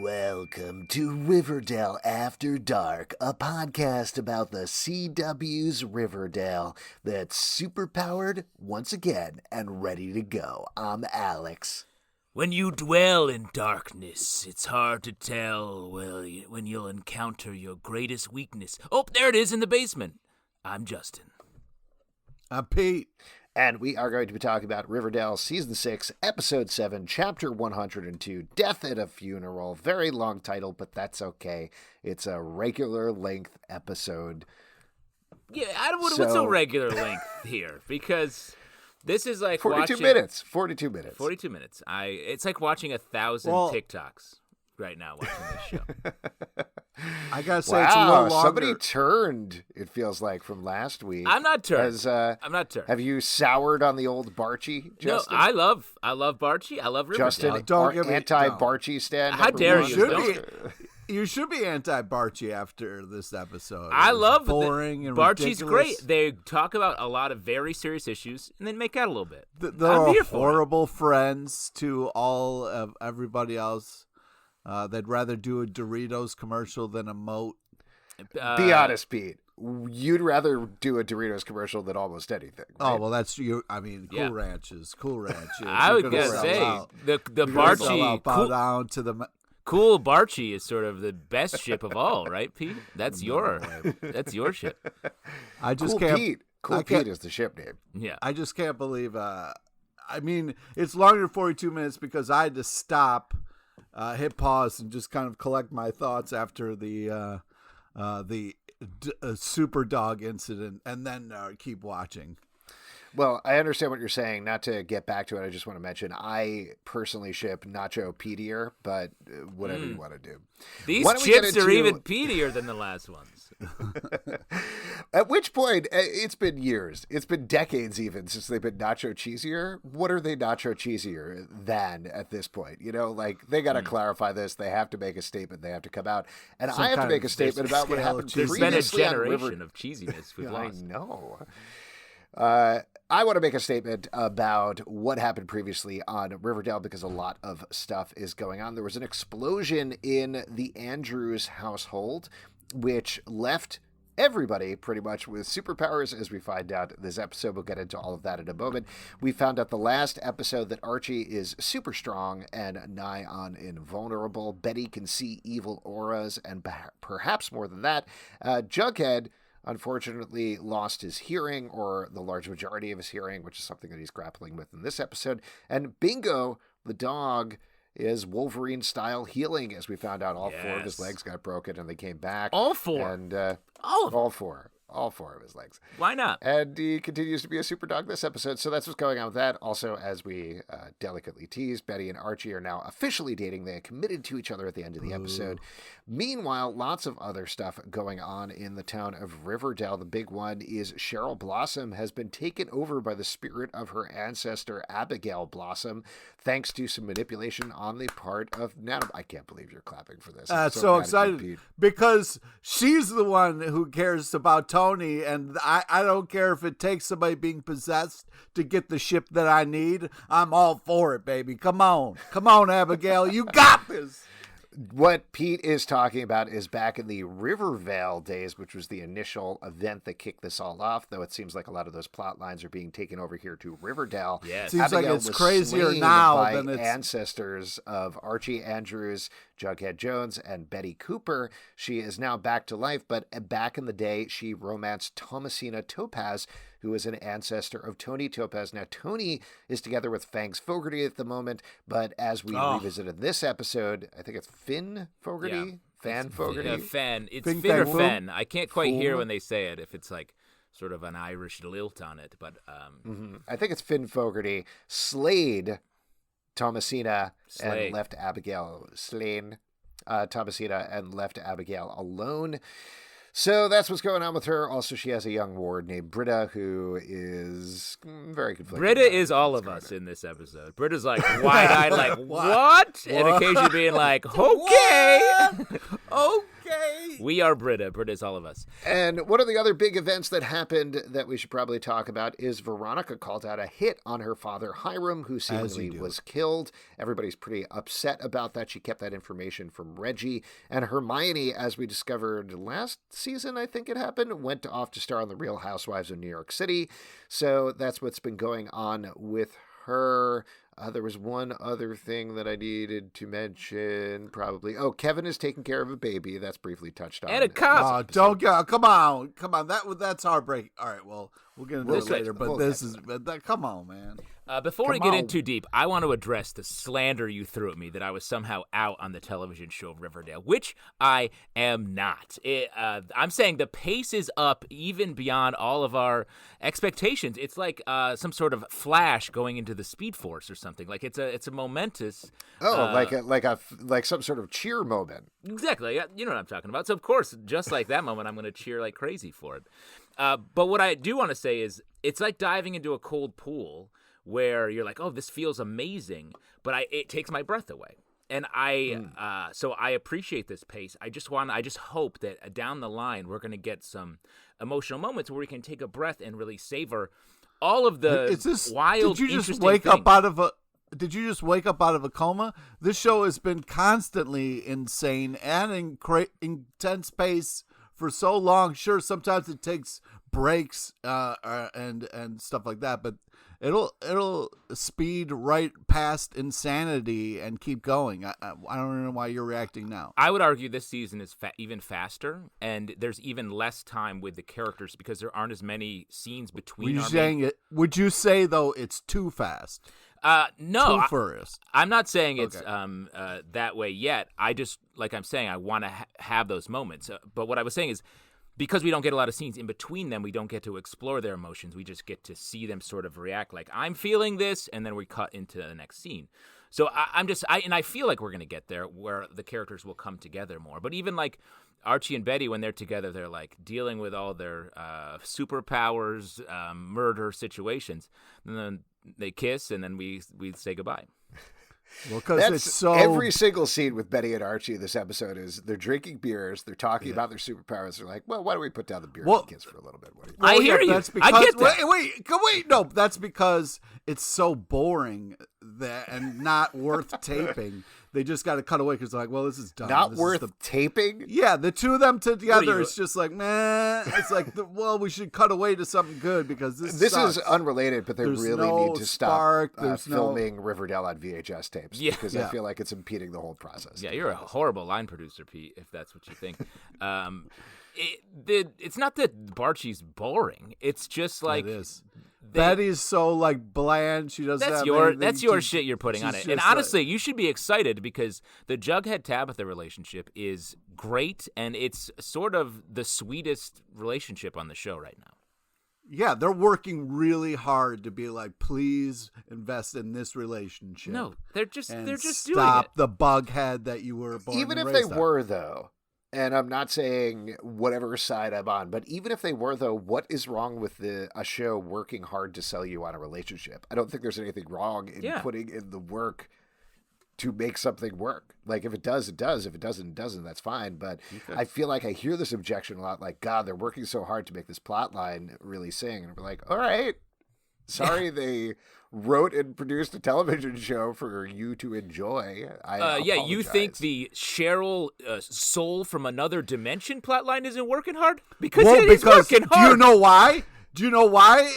Welcome to Riverdale After Dark, a podcast about the CW's Riverdale that's superpowered once again and ready to go. I'm Alex. When you dwell in darkness, it's hard to tell when you'll encounter your greatest weakness. Oh, there it is in the basement. I'm Justin. I'm Pete. And we are going to be talking about Riverdale Season 6, Episode 7, Chapter 102, Death at a Funeral. Very long title, but that's okay. It's a regular length episode. Yeah, what's a regular length here? Because this is like 42 watching... minutes. 42 minutes. 42 minutes. It's like watching 1,000 TikToks right now watching this show. I gotta say, it's a little longer. Somebody turned, it feels like, from last week. I'm not turned. I'm not turned. Have you soured on the old Barchie, Justin? No, I love Barchie. I love Riverdale. Justin, don't give me anti-Barchie stand. How dare you? You should be anti-Barchie after this episode. I love boring and Barchie's ridiculous. great. They talk about a lot of very serious issues and then make out a little bit. They're horrible friends to all of everybody else. They'd rather do a Doritos commercial than a moat. Be honest, Pete. You'd rather do a Doritos commercial than almost anything. Right? Oh, well, that's you. I mean, Cool Ranches. I would gotta say the Barchie bow down to the. Cool Barchie is sort of the best ship of all, right, Pete? That's your ship. I just Cool can't. Pete. Cool Pete is the ship name. Yeah. I just can't believe. I mean, it's longer than 42 minutes because I had to stop, hit pause, and just kind of collect my thoughts after the super dog incident, and then keep watching. Well, I understand what you're saying. Not to get back to it, I just want to mention I personally ship Nacho Peetier, but whatever you want to do. These chips are even peatier than the last ones. At which point, it's been years. It's been decades even since they've been nacho cheesier. What are they nacho cheesier than at this point? You know, like they got to clarify this. They have to make a statement. They have to come out. And I have to make a statement about what happened previously. There's been a generation of cheesiness we've lost. I know. I want to make a statement about what happened previously on Riverdale because a lot of stuff is going on. There was an explosion in the Andrews household, which left everybody pretty much with superpowers, as we find out this episode. We'll get into all of that in a moment. We found out the last episode that Archie is super strong and nigh on invulnerable. Betty can see evil auras, and perhaps more than that, Jughead unfortunately lost his hearing, or the large majority of his hearing, which is something that he's grappling with in this episode. And Bingo, the dog, is Wolverine-style healing, as we found out. All four of his legs got broken, and they came back. All four? And all four of his legs. Why not? And he continues to be a super dog this episode, so that's what's going on with that. Also, as we delicately teased, Betty and Archie are now officially dating. They committed to each other at the end of the episode. Meanwhile, lots of other stuff going on in the town of Riverdale. The big one is Cheryl Blossom has been taken over by the spirit of her ancestor, Abigail Blossom, thanks to some manipulation on the part of Nana. I can't believe you're clapping for this. I'm so excited because she's the one who cares about Toni, and I don't care if it takes somebody being possessed to get the ship that I need. I'm all for it, baby. Come on, Abigail, you got this. What Pete is talking about is back in the Riverdale days, which was the initial event that kicked this all off, though it seems like a lot of those plot lines are being taken over here to Riverdale. Yes. Seems Abigail like it's was crazier slain now by than it's... ancestors of Archie Andrews, Jughead Jones, and Betty Cooper. She is now back to life, but back in the day, she romanced Thomasina Topaz, who is an ancestor of Toni Topaz. Now, Toni is together with Fangs Fogarty at the moment, but as we revisited this episode, I think it's Finn Fogarty? Yeah. Fan Fogarty? Fan. It's Finn Finn or Fogarty. Fen. I can't quite hear when they say it, if it's like sort of an Irish lilt on it. But I think it's Finn Fogarty slayed Thomasina and left Abigail Thomasina and left Abigail alone. So that's what's going on with her. Also, she has a young ward named Britta, who is very conflicted. Britta is all of us in this episode. Britta's like wide-eyed, like, what? And occasionally being like, okay. Okay. We are Britta. Britta is all of us. And one of the other big events that happened that we should probably talk about is Veronica called out a hit on her father, Hiram, who seemingly was killed. Everybody's pretty upset about that. She kept that information from Reggie. And Hermione, as we discovered last season, I think it happened, went off to star on The Real Housewives of New York City. So that's what's been going on with her. There was one other thing that I needed to mention, probably. Oh, Kevin is taking care of a baby. That's briefly touched on. And a cop. Oh, don't go. Come on. That's heartbreaking. All right, well, we'll get into this later, but come on, man. Before we get in too deep, I want to address the slander you threw at me that I was somehow out on the television show Riverdale, which I am not. I'm saying the pace is up even beyond all of our expectations. It's like some sort of Flash going into the Speed Force or something. Like it's a momentous. Like some sort of cheer moment. Exactly. You know what I'm talking about. So of course, just like that moment, I'm going to cheer like crazy for it. But what I do want to say is, it's like diving into a cold pool, where you're like, oh, this feels amazing, but it takes my breath away. And so I appreciate this pace. I just hope that down the line, we're going to get some emotional moments where we can take a breath and really savor all of the wild, Did you just interesting wake things. up out of a... Did you just wake up out of a coma? This show has been constantly insane and intense pace for so long. Sure, sometimes it takes breaks and stuff like that, but it'll speed right past insanity and keep going. I don't know why you're reacting now. I would argue this season is even faster, and there's even less time with the characters because there aren't as many scenes between. Would you say though it's too fast? No, first. I'm not saying it's that way yet. I just, like I'm saying, I want to have those moments. But what I was saying is, because we don't get a lot of scenes in between them, we don't get to explore their emotions. We just get to see them sort of react like, I'm feeling this, and then we cut into the next scene. So I feel like we're going to get there where the characters will come together more. But even like Archie and Betty, when they're together, they're like dealing with all their superpowers, murder situations. And then they kiss, and then we say goodbye. Well, because it's so... Every single scene with Betty and Archie this episode is they're drinking beers, they're talking about their superpowers. They're like, well, why don't we put down the beer and kiss for a little bit? What do you I hear you. That's because, I get that. Wait. No, that's because it's so boring and not worth taping. They just got to cut away because they're like, well, this is dumb. Not worth taping? Yeah, the two of them together is just like, meh. It's like, well, we should cut away to something good because this is unrelated, but they really need to stop filming Riverdale on VHS tapes because I feel like it's impeding the whole process. Yeah, you're a horrible line producer, Pete, if that's what you think. It's not that Barchie's boring. It's just like... It is. Betty's so like bland. She doesn't. That's your shit you're putting on it. And honestly, you should be excited because the Jughead Tabitha relationship is great, and it's sort of the sweetest relationship on the show right now. Yeah, they're working really hard to be like, please invest in this relationship. No, they're just doing it. Stop the bughead that you were born. Even if they were though. And I'm not saying whatever side I'm on, but even if they were, though, what is wrong with a show working hard to sell you on a relationship? I don't think there's anything wrong in putting in the work to make something work. Like, if it does, it does. If it doesn't, it doesn't. That's fine. But I feel like I hear this objection a lot, like, God, they're working so hard to make this plot line really sing. And we're like, all right, sorry they wrote and produced a television show for you to enjoy. You think the Cheryl soul from another dimension plotline isn't working hard? Because it is working hard. Do you know why? Do you know why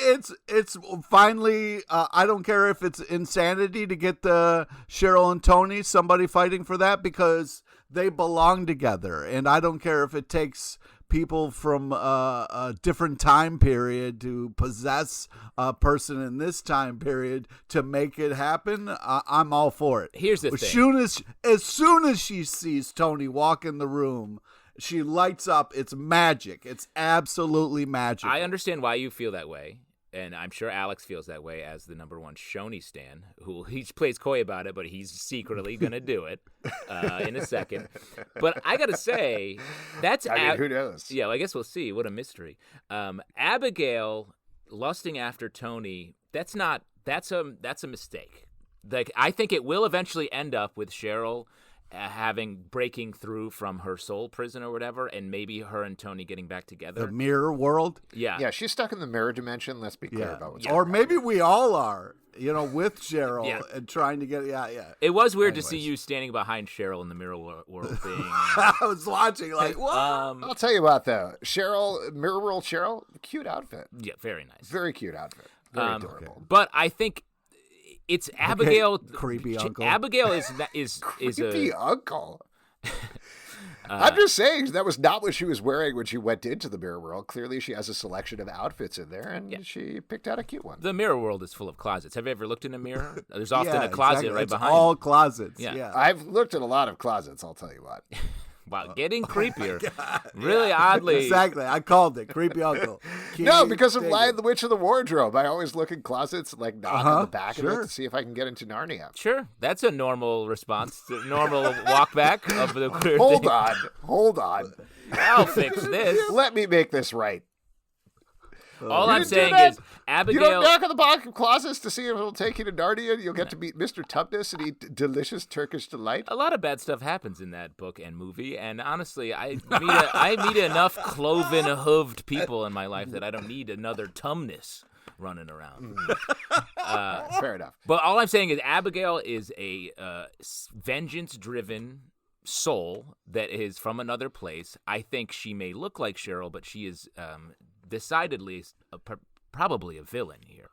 it's finally? I don't care if it's insanity to get the Cheryl and Toni, somebody fighting for that, because they belong together, and I don't care if it takes people from a different time period to possess a person in this time period to make it happen. I'm all for it. Here's the thing. As soon as she sees Toni walk in the room She lights up. It's magic. It's absolutely magic. I understand why you feel that way. And I'm sure Alex feels that way as the number one Shoney stan, who he plays coy about it, but he's secretly going to do it in a second. But I got to say, that's... who knows? Yeah, well, I guess we'll see. What a mystery. Abigail lusting after Toni, that's a mistake. Like, I think it will eventually end up with Cheryl breaking through from her soul prison or whatever, and maybe her and Toni getting back together. The mirror world? Yeah, she's stuck in the mirror dimension. Let's be clear about what's going Or on. maybe we all are, with Cheryl and trying to get, It was weird to see you standing behind Cheryl in the mirror world thing. I was watching like, what? I'll tell you what, though. Mirror world Cheryl, cute outfit. Yeah, very nice. Very cute outfit. Very adorable. Okay. But I think it's Abigail. Creepy uncle. Abigail is Creepy a uncle. I'm just saying that was not what she was wearing when she went into the mirror world. Clearly, she has a selection of outfits in there, and she picked out a cute one. The mirror world is full of closets. Have you ever looked in a mirror? There's often a closet right it's behind. All closets. Yeah. Yeah. I've looked at a lot of closets. I'll tell you what. Wow, getting creepier. Really oddly. Exactly. I called it. Creepy uncle. No, because of Lion the Witch of the Wardrobe. I always look in closets, like not in the back of it, to see if I can get into Narnia. Sure. That's a normal response. Normal walk back of the queer Hold thing. on. I'll fix this. Let me make this right. All I'm saying is Abigail. You don't knock on the back of closets to see if it'll take you to Narnia. You'll get to meet Mr. Tubness and eat delicious Turkish delight. A lot of bad stuff happens in that book and movie, and honestly, I meet enough cloven-hooved people in my life that I don't need another Tumnus running around. Fair enough. But all I'm saying is Abigail is a vengeance-driven soul that is from another place. I think she may look like Cheryl, but she is decidedly probably a villain here.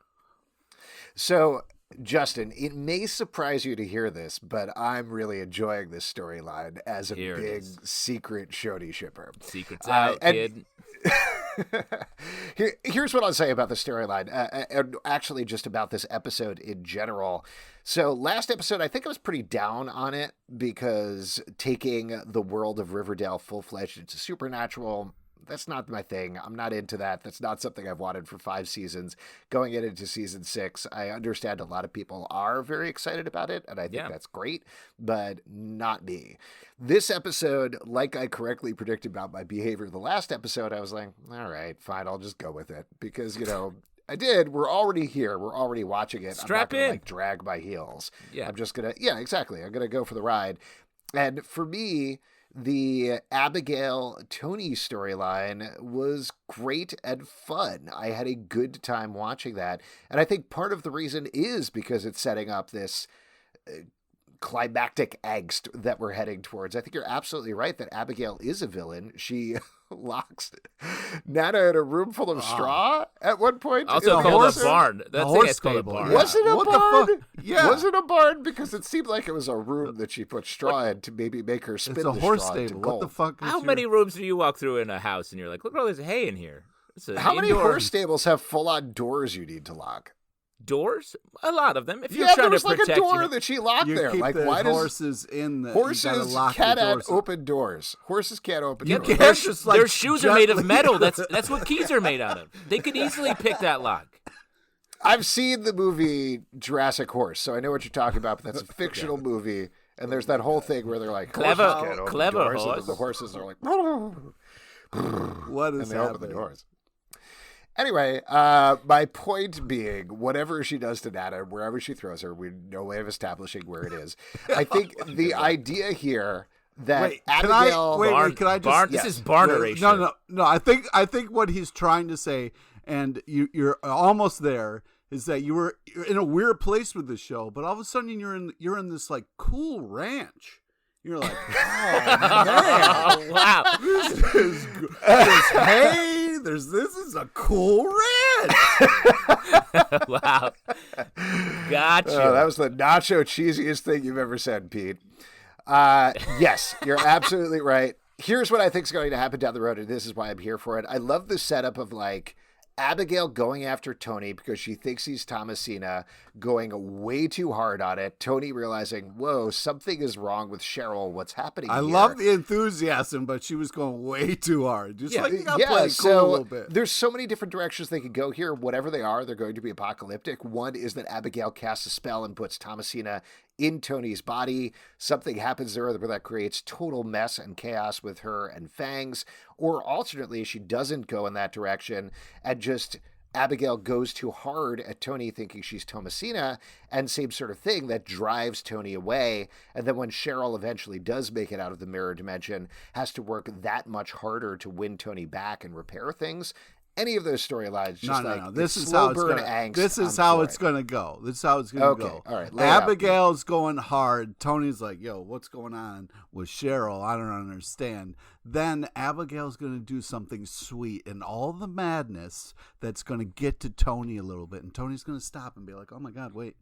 So, Justin, it may surprise you to hear this, but I'm really enjoying this storyline as a big secret Shoney shipper. Secret's out, kid. Here's what I'll say about the storyline, and actually just about this episode in general. So last episode, I think I was pretty down on it because taking the world of Riverdale full-fledged into supernatural, that's not my thing. I'm not into that. That's not something I've wanted for 5 seasons. Going into season 6, I understand a lot of people are very excited about it, and I think that's great, but not me. This episode, like I correctly predicted about my behavior the last episode, I was like, all right, fine, I'll just go with it. Because, I did. We're already here. We're already watching it. Strap I'm not in. gonna, drag my heels. Yeah. I'm just going to, exactly. I'm going to go for the ride. And for me, the Abigail Toni storyline was great and fun. I had a good time watching that. And I think part of the reason is because it's setting up this climactic angst that we're heading towards. I think you're absolutely right that Abigail is a villain. She locks Nana in a room full of straw at one point. Also called a barn. That's horse called a stable. barn. Was it a barn? Yeah. Was it a barn? Because it seemed like it was a room that she put straw in to maybe make her spin It's a the horse straw into stable. gold. What the fuck? How many rooms do you walk through in a house and you're like, look at all this hay in here? How many horse stables have full-on doors you need to lock? Doors? A lot of them. If you're Yeah, trying there to was protect like a door that she locked You there. keep Like, the why does horses in the horses lock can't the doors. open doors? Horses can't open You doors. can't Their, just, their like, shoes are made of gently- metal. That's what keys are made out of. They could easily pick that lock. I've seen the movie Jurassic Horse, so I know what you're talking about, but that's a fictional movie. And there's that whole thing where they're like, Clever- horses can't open clever doors, and horse. then the horses are like, What and is they open the happening? doors. Anyway, my point being, whatever she does to Nana, wherever she throws her, we no way of establishing where it is. I think the idea here that Wait, Abigail... can I just... Barn, yes. This is barneration. No. I think what he's trying to say, and you're almost there, is that you're in a weird place with the show, but all of a sudden you're in this like cool ranch. You're like, oh man, Oh, wow. there's hay. This is a cool ranch. Wow. Gotcha. that was the nacho cheesiest thing you've ever said, Pete. Yes, you're absolutely right. Here's what I think is going to happen down the road, and this is why I'm here for it. I love the setup of like Abigail going after Toni because she thinks he's Thomasina, going way too hard on it. Toni realizing, whoa, something is wrong with Cheryl. What's happening I here? love the enthusiasm, but she was going way too hard. Just like you got to play it cool a little bit. There's so many different directions they could go here. Whatever they are, they're going to be apocalyptic. One is that Abigail casts a spell and puts Thomasina in Toni's body. Something happens there where that creates total mess and chaos with her and Fangs. Or alternately, she doesn't go in that direction and just Abigail goes too hard at Toni thinking she's Thomasina, and same sort of thing that drives Toni away. And then when Cheryl eventually does make it out of the mirror dimension, has to work that much harder to win Toni back and repair things. Any of those storylines, just no. This is how it's gonna. This is how it's gonna go. This is how it's gonna go. All right. Abigail's going hard. Tony's like, "Yo, what's going on with Cheryl? I don't understand." Then Abigail's gonna do something sweet, and all the madness that's gonna get to Toni a little bit, and Tony's gonna stop and be like, "Oh my God, wait,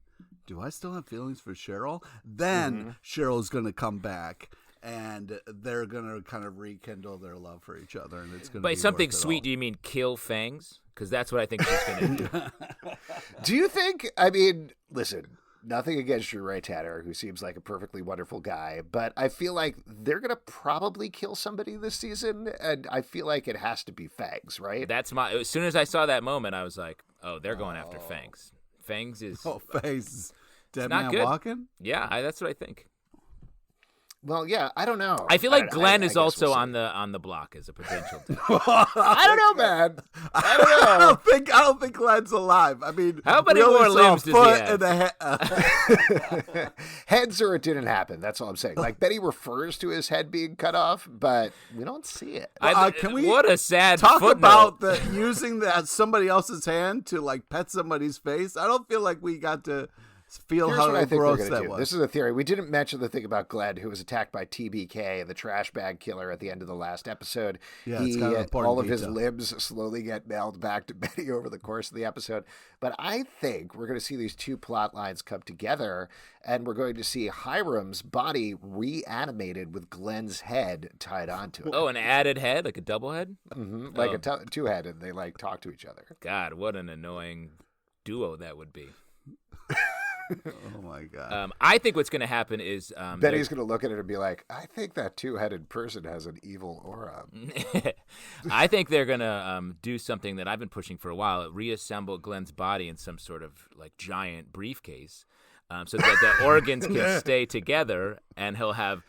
do I still have feelings for Cheryl?" Then Cheryl's gonna come back. And they're gonna kind of rekindle their love for each other, and it's gonna. By be something sweet, do you mean kill Fangs? Because that's what I think she's gonna do. Do you think? I mean, listen, nothing against Drew Ray Tanner, who seems like a perfectly wonderful guy, but I feel like they're gonna probably kill somebody this season, and I feel like it has to be Fangs, right? That's my. As soon as I saw that moment, I was like, "Oh, they're going after Fangs. Fangs is. Oh, Fangs, dead not man good. walking." Yeah, that's what I think. Well, yeah, I don't know. I feel like Glenn is also on the block as a potential. I don't know, man. I don't know. I don't think Glenn's alive. I mean, how many more limbs does he have? Heads or it didn't happen. That's all I'm saying. Like Betty refers to his head being cut off, but we don't see it. Can we what a sad talk footnote. about using somebody else's hand to like pet somebody's face? I don't feel like we got to feel Here's how what I think gross we're that gonna do. was. This is a theory. We didn't mention the thing about Glenn, who was attacked by TBK, the trash bag killer, at the end of the last episode. Yeah, it's kind of important all of his detail. limbs slowly get mailed back to Betty over the course of the episode. But I think we're going to see these two plot lines come together, and we're going to see Hiram's body reanimated with Glenn's head tied onto it. Oh, an added head, like a double head? Mm-hmm. Like a two-head, and they like talk to each other. God, what an annoying duo that would be. Oh my God! I think what's going to happen is Betty's going to look at it and be like, "I think that two-headed person has an evil aura." I think they're going to do something that I've been pushing for a while: reassemble Glenn's body in some sort of like giant briefcase, so that the organs can stay together, and he'll have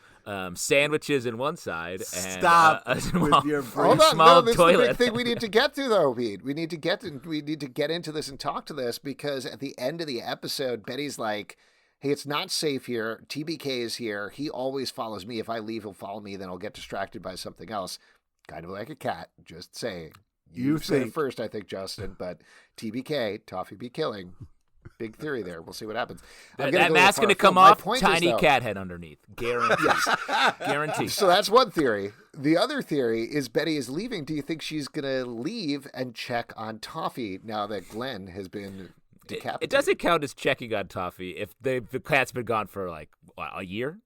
sandwiches in one side and Stop a small, with your Hold on, small this toilet. is the big thing we need to get to, though, Pete. We need to get into this and talk to this, because at the end of the episode, Betty's like, "Hey, it's not safe here. TBK is here. He always follows me. If I leave, he'll follow me. Then I'll get distracted by something else." Kind of like a cat. Just saying. You said it first, I think, Justin. But TBK, Toffee be killing. Big theory there. We'll see what happens. That mask's going to come off, tiny cat head underneath. Guarantee. Guarantee. So that's one theory. The other theory is Betty is leaving. Do you think she's going to leave and check on Toffee now that Glenn has been decapitated? It doesn't count as checking on Toffee if the cat's been gone for like a year.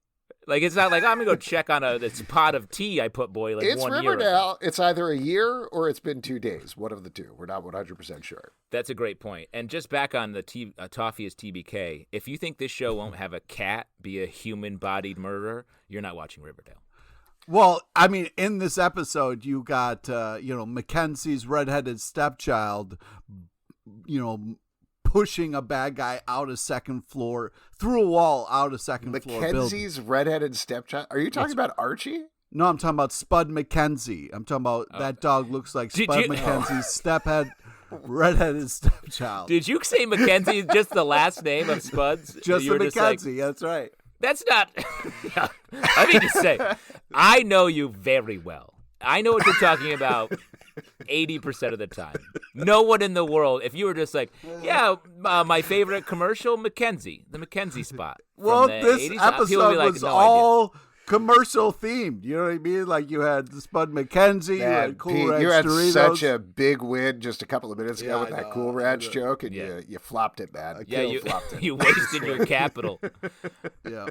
Like, it's not like I'm going to go check on this pot of tea I put boiling it's 1 year ago. Riverdale. It's either a year or it's been 2 days. One of the two. We're not 100% sure. That's a great point. And just back on the Toffee is TBK, if you think this show won't have a cat be a human-bodied murderer, you're not watching Riverdale. Well, I mean, in this episode, you got, Mackenzie's redheaded stepchild, pushing a bad guy out a second floor, through a wall, out a second floor building. Mackenzie's redheaded stepchild? Are you talking about Archie? No, I'm talking about Spud Mackenzie. I'm talking about that dog looks like Spud Mackenzie's redheaded stepchild. Did you say Mackenzie, just the last name of Spud's? Just the Mackenzie, that's right. That's not. I mean to say, I know you very well. I know what you're talking about 80% of the time. No one in the world, if you were just like, my favorite commercial, Mackenzie, the Mackenzie spot. Well, the this 80s, episode like, was no all commercial themed. You know what I mean? Like you had Spud Mackenzie, Man, you had Cool Pete, Ranch you had Doritos. such a big win just a couple of minutes ago with I that know. Cool Ranch joke, and you flopped it, man. You flopped it. you wasted your capital. Yeah.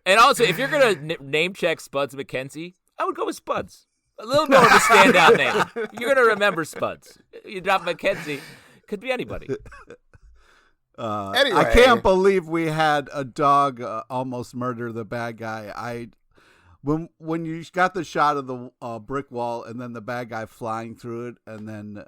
And also, if you're going to name check Spuds Mackenzie, I would go with Spuds. A little more of a standout name. You're gonna remember Spuds. You drop Mackenzie, could be anybody. Anyway. I can't believe we had a dog almost murder the bad guy. When you got the shot of the brick wall and then the bad guy flying through it and then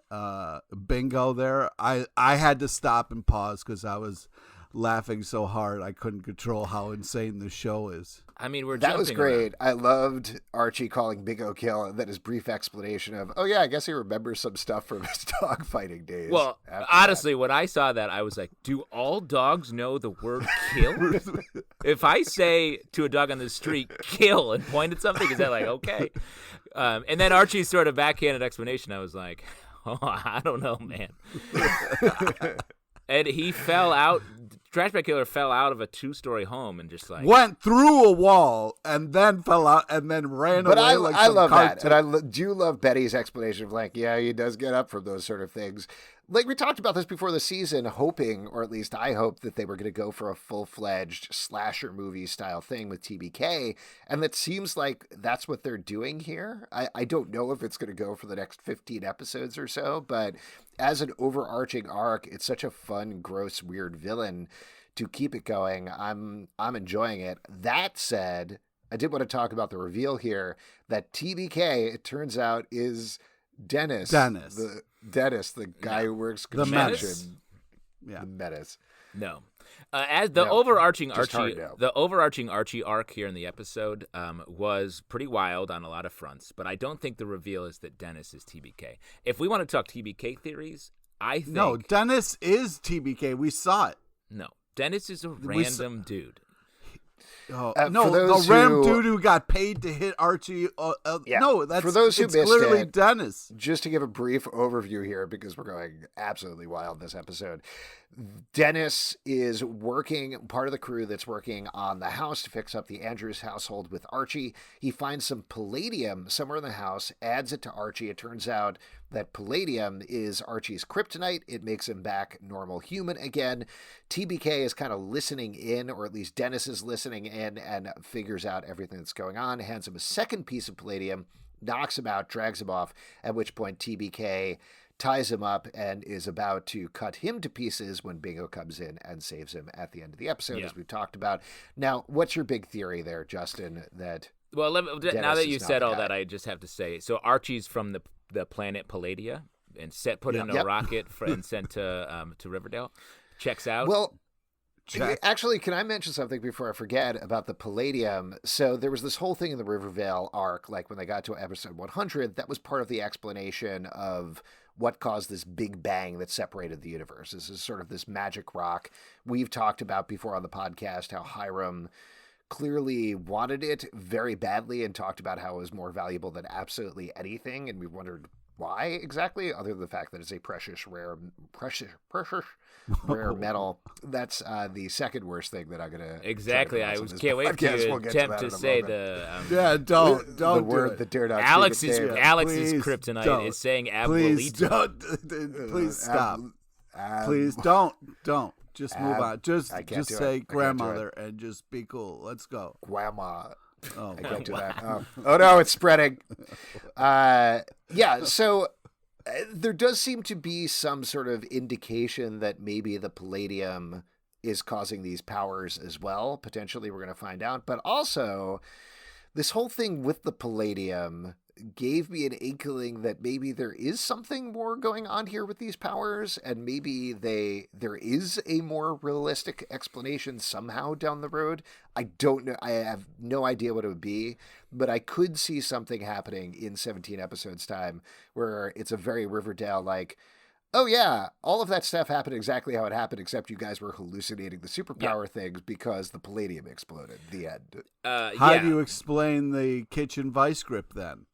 bingo there, I had to stop and pause because I was laughing so hard I couldn't control how insane the show is. I mean, that was great. around. I loved Archie calling Bingo kill, and then his brief explanation of, "Oh yeah, I guess he remembers some stuff from his dog fighting days." Well, honestly, when I saw that, I was like, "Do all dogs know the word kill?" If I say to a dog on the street, "kill," and point at something, is that like okay? And then Archie's sort of backhanded explanation, I was like, "Oh, I don't know, man." And he fell out. Trashback Killer fell out of a 2-story home and just like went through a wall and then fell out and then ran away. But I love that, and I do love Betty's explanation of like, yeah, he does get up from those sort of things. Like we talked about this before the season, hoping, or at least I hope, that they were going to go for a full-fledged slasher movie style thing with TBK, and that seems like that's what they're doing here. I don't know if it's going to go for the next 15 episodes or so, but as an overarching arc, it's such a fun, gross, weird villain to keep it going. I'm enjoying it. That said, I did want to talk about the reveal here that TBK, it turns out, is Dennis. The guy who works construction. Yeah. The menace. No. As the overarching Archie arc here in the episode was pretty wild on a lot of fronts, but I don't think the reveal is that Dennis is TBK. If we want to talk TBK theories, I think no, Dennis is TBK. We saw it. No, Dennis is a random dude. No, the random dude who got paid to hit Archie. No, that's for those who missed clearly it, Dennis. Just to give a brief overview here, because we're going absolutely wild this episode. Dennis is working, part of the crew that's working on the house to fix up the Andrews household with Archie. He finds some palladium somewhere in the house, adds it to Archie. It turns out that palladium is Archie's kryptonite. It makes him back normal human again. TBK is kind of listening in, or at least Dennis is listening in, and figures out everything that's going on, hands him a second piece of palladium, knocks him out, drags him off, at which point TBK ties him up and is about to cut him to pieces when Bingo comes in and saves him at the end of the episode, as we've talked about. Now, what's your big theory there, Justin? Now that you said all that, I just have to say, so Archie's from the planet Palladia and put in a rocket and sent to Riverdale. Checks out. Well, actually, can I mention something before I forget about the palladium? So there was this whole thing in the Riverdale arc, like when they got to episode 100, that was part of the explanation of what caused this big bang that separated the universe. This is sort of this magic rock. We've talked about before on the podcast how Hiram clearly wanted it very badly and talked about how it was more valuable than absolutely anything. And we wondered why exactly, other than the fact that it's a precious, rare metal. That's the second worst thing that I'm going to... Exactly. I can't wait to attempt to say don't the word do that dare not Alex's kryptonite is saying Abuelita. Please stop. Please don't. Just move on. Just say grandmother and just be cool. Let's go. Grandma. Oh, I can't do that. Oh no, it's spreading. So there does seem to be some sort of indication that maybe the palladium is causing these powers as well. Potentially, we're going to find out. But also, this whole thing with the palladium gave me an inkling that maybe there is something more going on here with these powers, and maybe there is a more realistic explanation somehow down the road. I don't know. I have no idea what it would be, but I could see something happening in 17 episodes time where it's a very Riverdale like, oh yeah, all of that stuff happened exactly how it happened, except you guys were hallucinating the superpower things because the palladium exploded. The end. How do you explain the kitchen vice grip then?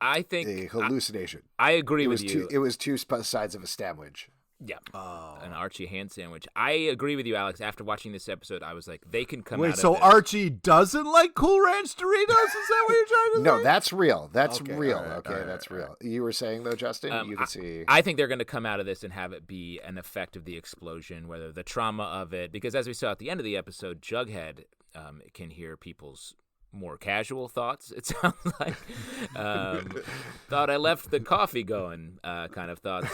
I think a hallucination. I agree with you. It was two sides of a sandwich. Yeah. An Archie hand sandwich. I agree with you, Alex. After watching this episode, I was like, they can come out of so this. Archie doesn't like Cool Ranch Doritos? Is that what you're trying to say? No, that's real. That's real. All right, That's real. You were saying, though, Justin? You can see. I think they're going to come out of this and have it be an effect of the explosion, whether the trauma of it. Because as we saw at the end of the episode, Jughead can hear people's more casual thoughts, it sounds like. Thought I left the coffee going kind of thoughts.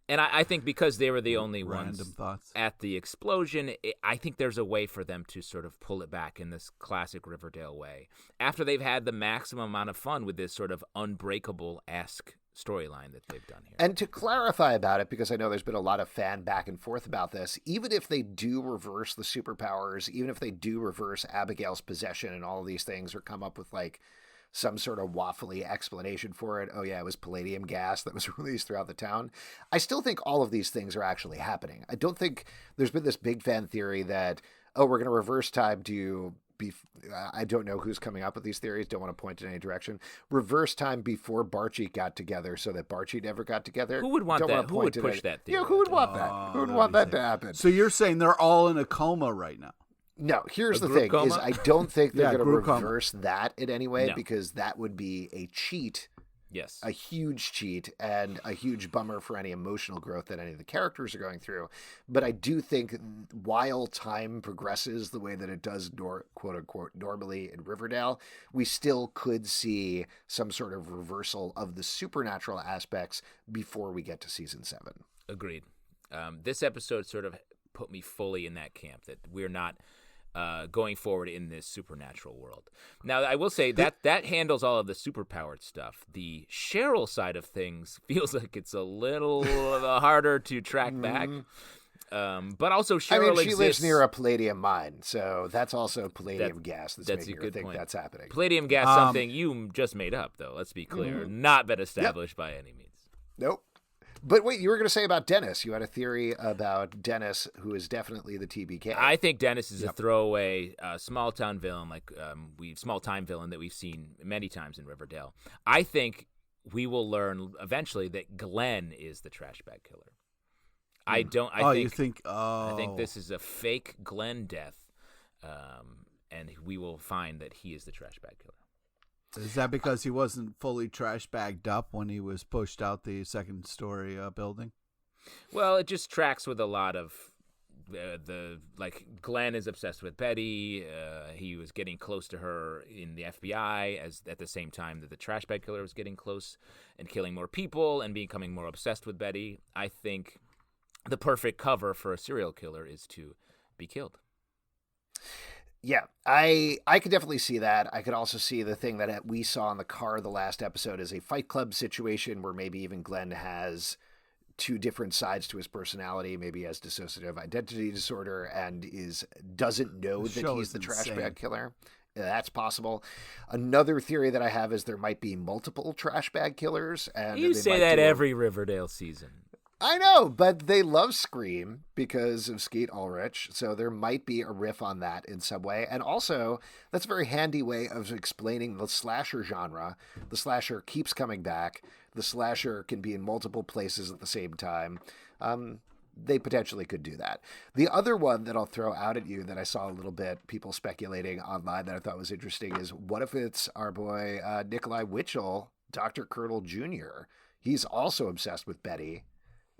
And I think because they were the only ones thoughts at the explosion, I think there's a way for them to sort of pull it back in this classic Riverdale way. After they've had the maximum amount of fun with this sort of Unbreakable-esque storyline that they've done here. And to clarify about it, because I know there's been a lot of fan back and forth about this, even if they do reverse the superpowers, even if they do reverse Abigail's possession and all of these things, or come up with like some sort of waffly explanation for it. Oh yeah, it was palladium gas that was released throughout the town. I still think all of these things are actually happening. I don't think there's been this big fan theory that, oh, we're going to reverse time to be, I don't know who's coming up with these theories. Don't want to point in any direction. Reverse time before Barchie got together so that Barchie never got together. Who would want that? Who would push that theory? Yeah, who would want that? Who would want that to happen? So you're saying they're all in a coma right now? No, here's the group thing, coma? is I don't think they're going to group coma. reverse that in any way, No. because that would be a cheat, Yes. a huge cheat, and a huge bummer for any emotional growth that any of the characters are going through. But I do think while time progresses the way that it does, quote-unquote, normally in Riverdale, we still could see some sort of reversal of the supernatural aspects before we get to season 7. Agreed. This episode sort of put me fully in that camp, that we're not going forward in this supernatural world. Now, I will say that handles all of the superpowered stuff. The Cheryl side of things feels like it's a little harder to track back. But also Cheryl she exists. lives near a palladium mine, so that's also palladium gas that's making her think point. that's happening. Palladium gas, something you just made up, though. Let's be clear. Not been established by any means. Nope. But wait, you were going to say about Dennis. You had a theory about Dennis, who is definitely the TBK. I think Dennis is a throwaway small town villain, like small time villain that we've seen many times in Riverdale. I think we will learn eventually that Glenn is the trash bag killer. I think this is a fake Glenn death, and we will find that he is the trash bag killer. Is that because he wasn't fully trash bagged up when he was pushed out the second story building? Well, it just tracks with a lot of Glenn is obsessed with Betty. He was getting close to her in the FBI at the same time that the trash bag killer was getting close and killing more people and becoming more obsessed with Betty. I think the perfect cover for a serial killer is to be killed. Yeah, I could definitely see that. I could also see the thing that we saw in the car the last episode is a Fight Club situation where maybe even Glenn has two different sides to his personality. Maybe he has dissociative identity disorder and doesn't know that he's the trash bag killer. That's possible. Another theory that I have is there might be multiple trash bag killers. And you say that every Riverdale season. I know, but they love Scream because of Skeet Ulrich, so there might be a riff on that in some way. And also, that's a very handy way of explaining the slasher genre. The slasher keeps coming back. The slasher can be in multiple places at the same time. They potentially could do that. The other one that I'll throw out at you that I saw a little bit, people speculating online that I thought was interesting, is what if it's our boy Nikolai Witchell, Dr. Curdle Jr.? He's also obsessed with Betty.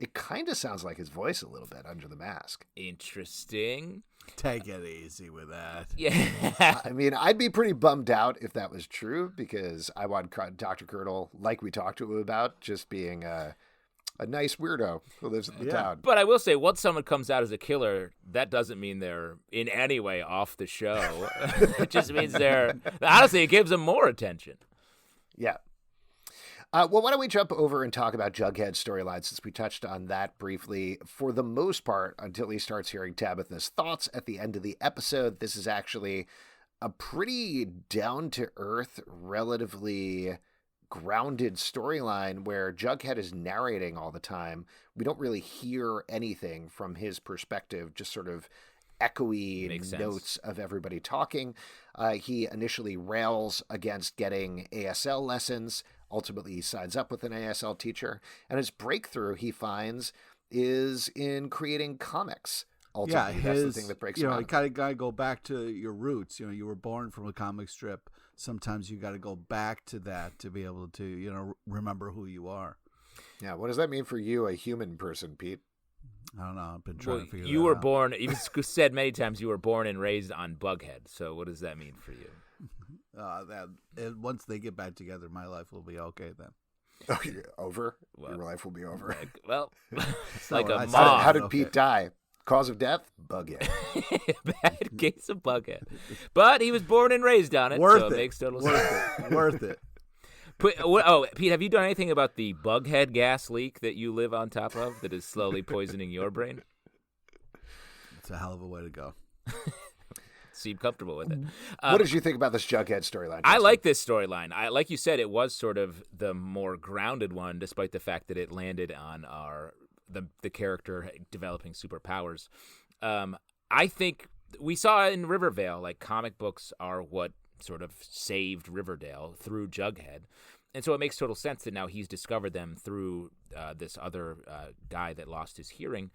It kind of sounds like his voice a little bit under the mask. Interesting. Take it easy with that. Yeah. I mean, I'd be pretty bummed out if that was true because I want Dr. Curdle, like we talked to him about, just being a nice weirdo who lives in the town. But I will say, once someone comes out as a killer, that doesn't mean they're in any way off the show. It just means honestly, it gives them more attention. Yeah. Well, why don't we jump over and talk about Jughead Storyline since we touched on that briefly. For the most part, until he starts hearing Tabitha's thoughts at the end of the episode, this is actually a pretty down-to-earth, relatively grounded storyline where Jughead is narrating all the time. We don't really hear anything from his perspective, just sort of echoey notes of everybody talking. He initially rails against getting ASL lessons. Ultimately, he signs up with an ASL teacher, and his breakthrough, he finds, is in creating comics. Ultimately, that's the thing that breaks him out. You kind of got to go back to your roots. You were born from a comic strip. Sometimes you got to go back to that to be able to, remember who you are. Yeah, what does that mean for you, a human person, Pete? I don't know. I've been trying to figure that out. You were born, you've said many times you were born and raised on Bughead. So what does that mean for you? once they get back together, my life will be okay then. Okay, over? Your life will be over. Well, it's like a I said- moth. How did Okay. Pete die? Cause of death? Bughead. Bad case of Bughead. But he was born and raised on it, Worth so it it. makes total sense. Worth it. Pete, have you done anything about the Bughead gas leak that you live on top of that is slowly poisoning your brain? It's a hell of a way to go. Seem comfortable with it. What did you think about this Jughead storyline? I Justin? like this storyline. Like you said, it was sort of the more grounded one, despite the fact that it landed on the character developing superpowers. I think we saw in Riverdale, like comic books are what sort of saved Riverdale through Jughead. And so it makes total sense that now he's discovered them through this other guy that lost his hearing.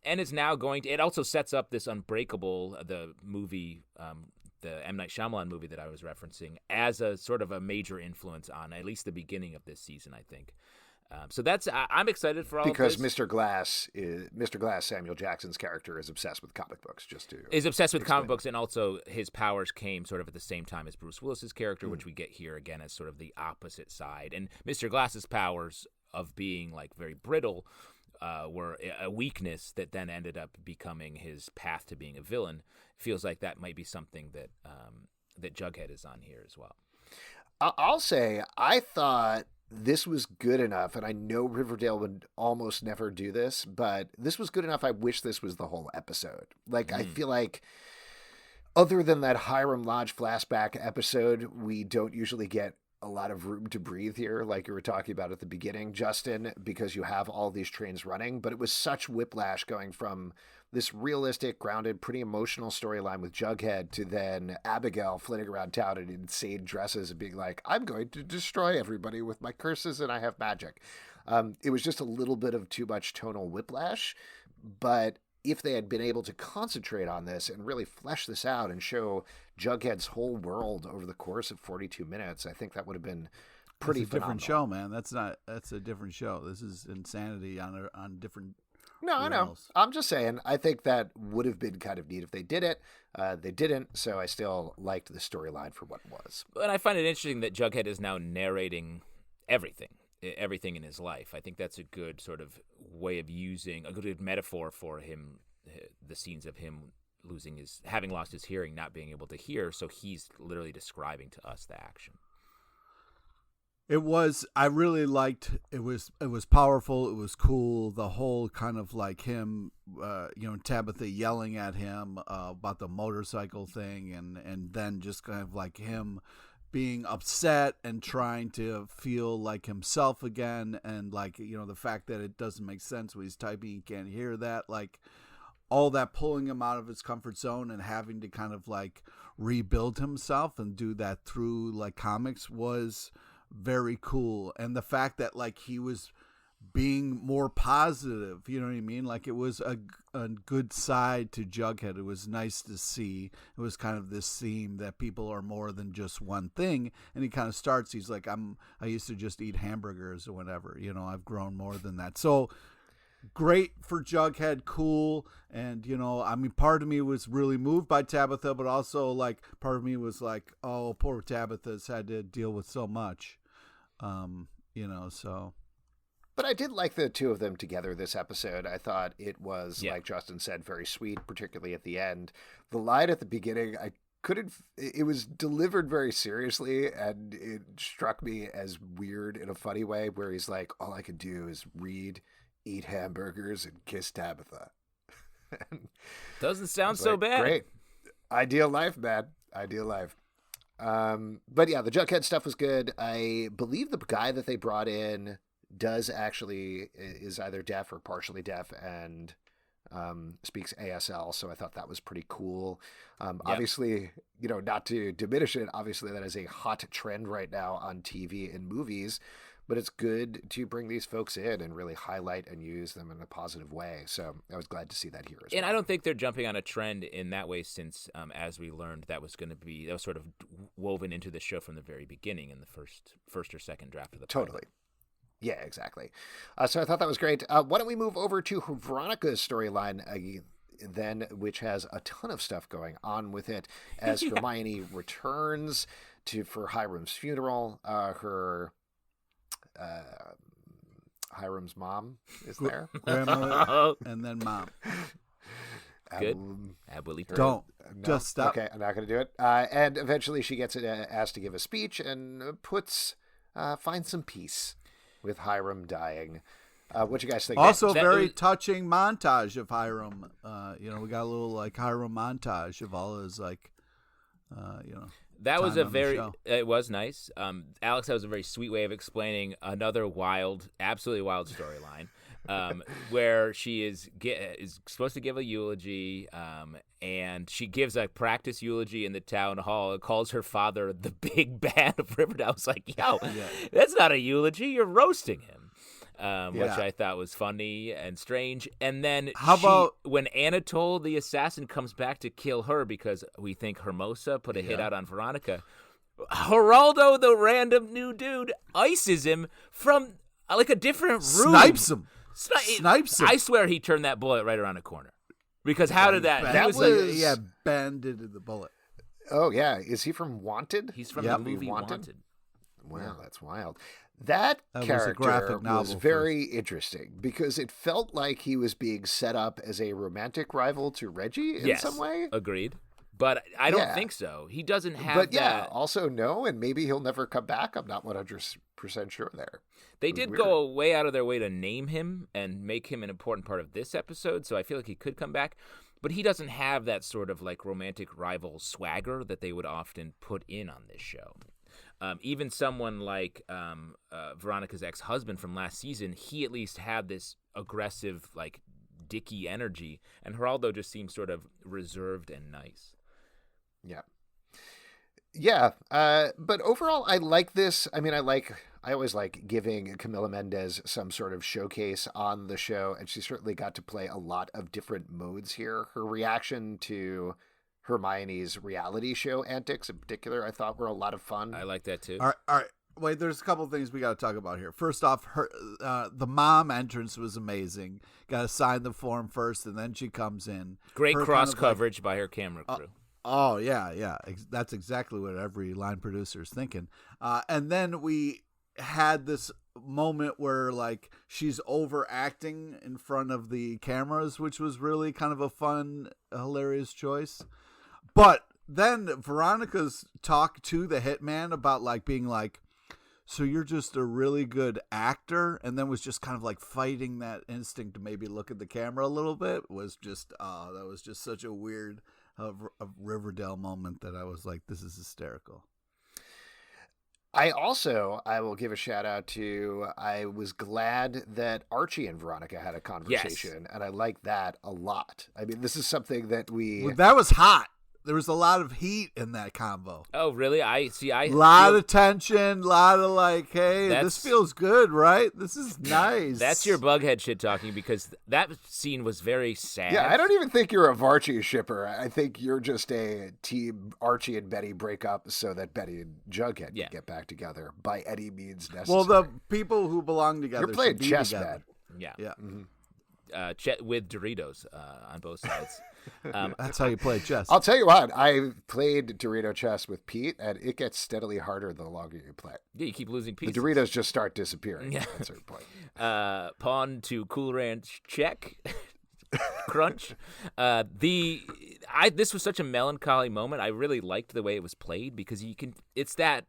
And is now going to. It also sets up this Unbreakable, the movie, the M. Night Shyamalan movie that I was referencing, as a sort of a major influence on at least the beginning of this season, I think. So I'm excited for all because of this. Mr. Glass, Samuel Jackson's character, is obsessed with comic books. Is obsessed with comic explain. books, and also his powers came sort of at the same time as Bruce Willis's character, which we get here again as sort of the opposite side. And Mr. Glass's powers of being like very brittle were a weakness that then ended up becoming his path to being a villain. Feels like that might be something that that Jughead is on here as well. I'll say I thought this was good enough, and I know Riverdale would almost never do this, but this was good enough. I wish this was the whole episode. Like, I feel like other than that Hiram Lodge flashback episode, we don't usually get a lot of room to breathe here, like you were talking about at the beginning, Justin, because you have all these trains running. But it was such whiplash going from this realistic, grounded, pretty emotional storyline with Jughead to then Abigail flitting around town in insane dresses and being like, I'm going to destroy everybody with my curses and I have magic. It was just a little bit of too much tonal whiplash. But if they had been able to concentrate on this and really flesh this out and show Jughead's whole world over the course of 42 minutes, I think that would have been pretty It's a different phenomenal. show, man. That's a different show. This is insanity on different. No, I know. rails. I'm just saying, I think that would have been kind of neat if they did it. They didn't, so I still liked the storyline for what it was. And I find it interesting that Jughead is now narrating everything in his life. I think that's a good sort of way of using a good metaphor for him, the scenes of him having lost his hearing, not being able to hear. So he's literally describing to us the action. I really liked it. Was powerful. It was cool. The whole kind of like him, Tabitha yelling at him about the motorcycle thing, and then just kind of like him being upset and trying to feel like himself again, and like, the fact that it doesn't make sense when he's typing, he can't hear that, like all that pulling him out of his comfort zone and having to kind of like rebuild himself and do that through like comics was very cool. And the fact that like he was being more positive, you know what I mean? Like it was a good side to Jughead. It was nice to see. It was kind of this theme that people are more than just one thing. And he kind of starts, he's like, I used to just eat hamburgers or whatever, I've grown more than that. So great for Jughead, cool. And, part of me was really moved by Tabitha, but also like part of me was like, oh, poor Tabitha's had to deal with so much, so. But I did like the two of them together this episode. I thought it was, like Justin said, very sweet, particularly at the end. The line at the beginning, it was delivered very seriously, and it struck me as weird in a funny way, where he's like, all I could do is read, eat hamburgers, and kiss Tabitha. Doesn't sound so bad. Great. Ideal life, man. Ideal life. But yeah, the Jughead stuff was good. I believe the guy that they brought in is either deaf or partially deaf and speaks ASL, so I thought that was pretty cool. Obviously, not to diminish it, obviously that is a hot trend right now on TV and movies, but it's good to bring these folks in and really highlight and use them in a positive way. So I was glad to see that here as well. And I don't think they're jumping on a trend in that way, since as we learned, that was sort of woven into the show from the very beginning in the first or second draft of the pilot. Totally. Yeah, exactly. So I thought that was great. Why don't we move over to Veronica's storyline then, which has a ton of stuff going on with it as Hermione returns. for Hiram's funeral. Hiram's mom is there. Grandmother and then mom. Good. Abuelita. Don't. No? Just stop. Okay, I'm not going to do it. And eventually she gets asked to give a speech and finds some peace with Hiram dying. What you guys think? Also, very touching montage of Hiram. We got a little like Hiram montage of all his That was it was nice. Alex, that was a very sweet way of explaining another absolutely wild storyline, where she is supposed to give a eulogy, and she gives a practice eulogy in the town hall and calls her father the big bad of Riverdale. I was like, yo, that's not a eulogy. You're roasting him. Which I thought was funny and strange. And then when Anatole, the assassin, comes back to kill her because we think Hermosa put a hit out on Veronica, Geraldo, the random new dude, ices him from like a different room. Snipes him. Snipes him. I swear he turned that bullet right around the corner. Because how did that... banded the bullet. Oh, yeah. Is he from Wanted? He's from the movie Wanted. Wow, that's wild. That character was very interesting because it felt like he was being set up as a romantic rival to Reggie in some way. Agreed. But I don't think so. He doesn't have also no, and maybe he'll never come back. I'm not 100% sure there. They did go way out of their way to name him and make him an important part of this episode, so I feel like he could come back. But he doesn't have that sort of like romantic rival swagger that they would often put in on this show. Even someone like Veronica's ex-husband from last season, he at least had this aggressive, like, dicky energy, and Geraldo just seems sort of reserved and nice. Yeah, but overall, I like this. I mean, I always like giving Camila Mendez some sort of showcase on the show, and she certainly got to play a lot of different modes here. Her reaction to Hermione's reality show antics in particular, I thought were a lot of fun. I like that too. All right. Wait, there's a couple of things we got to talk about here. First off, the mom entrance was amazing. Got to sign the form first, and then she comes in. Great cross coverage by her camera crew. Yeah. That's exactly what every line producer is thinking. And then we had this moment where like she's overacting in front of the cameras, which was really kind of a fun, hilarious choice. But then Veronica's talk to the hitman about like being like, so you're just a really good actor, and then was just kind of like fighting that instinct to maybe look at the camera a little bit was just that was just such a weird a Riverdale moment that I was like, this is hysterical. I will give a shout out to, I was glad that Archie and Veronica had a conversation, and I like that a lot. I mean, this is something that that was hot. There was a lot of heat in that combo. Oh, really? A lot of tension, a lot of like, hey, this feels good, right? This is nice. That's your Bughead shit talking, because that scene was very sad. Yeah, I don't even think you're a Varchie shipper. I think you're just a team Archie and Betty break up so that Betty and Jughead can get back together by any means necessary. Well, the people who belong together You're playing chess, together. man. Yeah. Mm-hmm. With Doritos on both sides. That's how you play chess. I'll tell you what, I played Dorito chess with Pete, and it gets steadily harder the longer you play. Yeah, you keep losing pieces. The Doritos just start disappearing at a certain point. Pawn to Cool Ranch, check. Crunch. This was such a melancholy moment. I really liked the way it was played, because it's that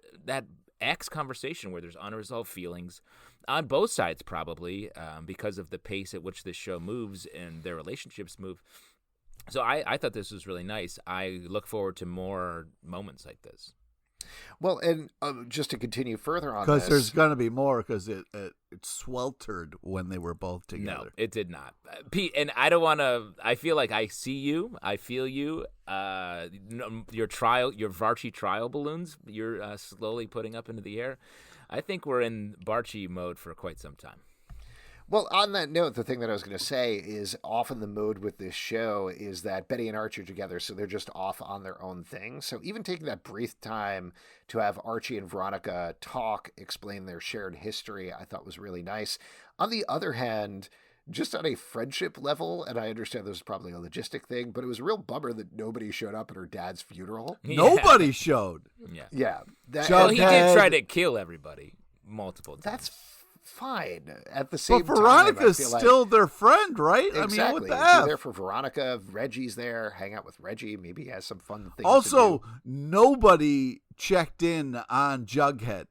X conversation where there's unresolved feelings on both sides, probably because of the pace at which this show moves and their relationships move. So I thought this was really nice. I look forward to more moments like this. Well, and just to continue further on this. Because there's going to be more, because it sweltered when they were both together. No, it did not. Pete, and I don't want to, I feel like I see you, I feel you, your Varchie trial balloons, you're slowly putting up into the air. I think we're in Barchie mode for quite some time. Well, on that note, the thing that I was going to say is often the mode with this show is that Betty and Archie are together, so they're just off on their own thing. So even taking that brief time to have Archie and Veronica talk, explain their shared history, I thought was really nice. On the other hand, just on a friendship level, and I understand there's probably a logistic thing, but it was a real bummer that nobody showed up at her dad's funeral. Yeah. Nobody showed. Yeah. Well, he did try to kill everybody multiple times. That's fine. At the same But time, Veronica's I feel still their friend, right? Exactly. I mean, what the Be F? there for Veronica. Reggie's there. Hang out with Reggie. Maybe he has some fun things Also, to do. nobody checked in on Jughead.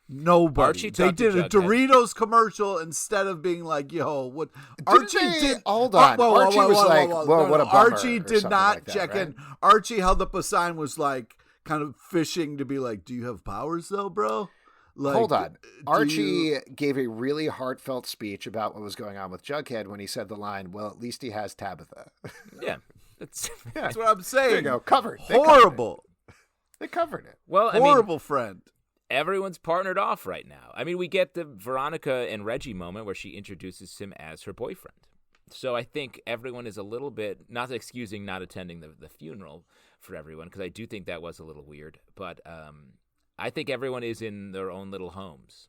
Nobody. Archie They talked to did a Jughead. Doritos commercial instead of being like, "Yo, what?" Hold on. Archie was like, "Well, what a bummer," Archie or did something not like that, check right? in. Archie held up a sign, was like kind of fishing to be like, "Do you have powers, though, bro?" Like, Hold on. do Archie you- gave a really heartfelt speech about what was going on with Jughead when he said the line, "Well, at least he has Tabitha." Yeah. That's That's what I'm saying. There you go. Covered. Horrible. They covered it. Well, I mean, Horrible friend. everyone's partnered off right now. I mean, we get the Veronica and Reggie moment where she introduces him as her boyfriend. So I think everyone is a little bit, not excusing not attending the funeral for everyone, because I do think that was a little weird. But I think everyone is in their own little homes.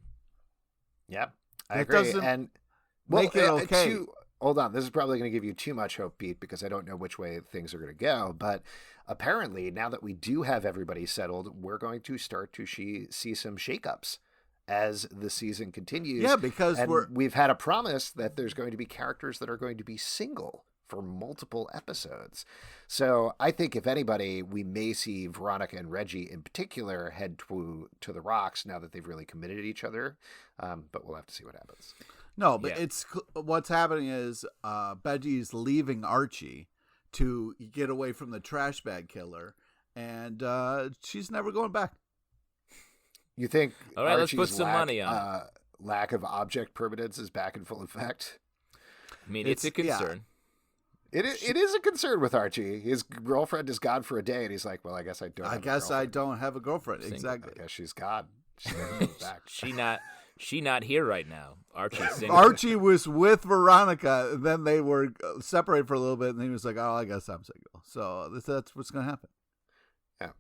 Yep. I That agree. doesn't And make it okay. Hold on. This is probably going to give you too much hope, Pete, because I don't know which way things are going to go. But apparently, now that we do have everybody settled, we're going to start to see some shakeups as the season continues. Yeah, because and we've had a promise that there's going to be characters that are going to be single for multiple episodes. So I think if anybody, we may see Veronica and Reggie in particular head to the rocks now that they've really committed to each other. But we'll have to see what happens. No, but Yeah. it's what's happening is Betty's leaving Archie to get away from the trash bag killer, and she's never going back. You think All right, let's Archie's put some money on lack of object permanence is back in full effect? I mean, it's a concern. It is a concern with Archie. His girlfriend is gone for a day, and he's like, "Well, I guess I don't. I have a guess I girlfriend. don't have a girlfriend." Single. Exactly. I guess she's gone. She never comes back." She not here right now. Archie's single. Archie was with Veronica, and then they were separated for a little bit, and he was like, "Oh, I guess I'm single." So that's what's going to happen. Yeah.